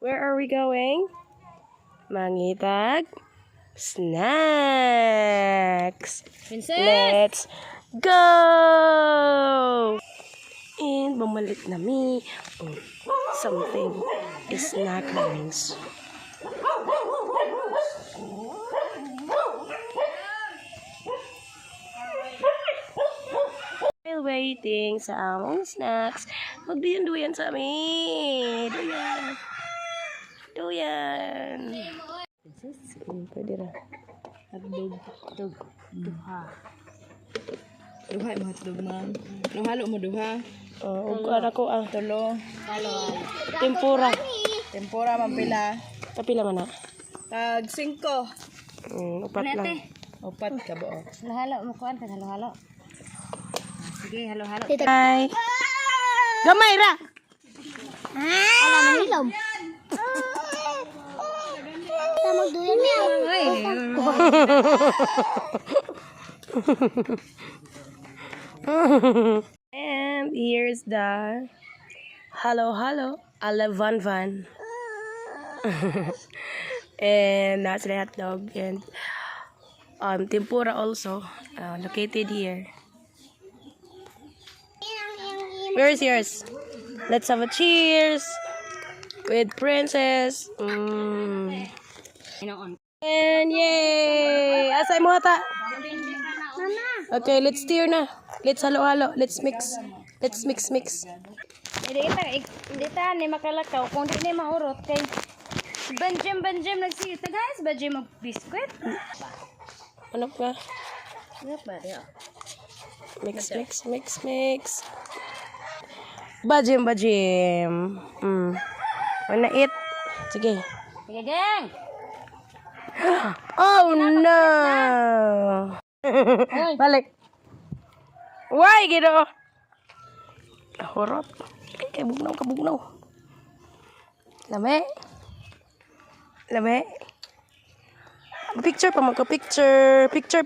Where are we going? Mangitag snacks. Princess! Let's go! And bumalik na mi. Oh, something is not nice. While waiting sa among snacks, magduyan-duyan sa amin. Duyan. Duyan. Pwede ra. Hotdog. Duha. Duha mo hotdog, ma'am. Halo mo duha. Ugkan ako Tulo. tempura. Tempura, mampila. Kapila man na? Tag 5. Upat lang. Upat ka ba? Halo-halo mo kuan ka halo-halo. Sige, halo-halo. Hi. Gamay ra. Ala mahilom. Ta magduyan mi. And here's the hello ala van. And that's the hot dog and tempura also located here. Where's yours? Let's have a cheers with Princess. And yay! Asay mo hata? Okay, let's stir na. Let's halo-halo. Let's mix. Let's mix. Hindi ta ni makalakaw kung di ni maurot kay banjam nagsita guys, banjam mag biskwit. Ano ka? Ano ba ya? Mix. Bajim. Wanna eat? Sige. Sige, gang. Oh no! Balik. Why gitu? Horot. Kabugnaw. Lame. Picture pa mo ko picture. Picture.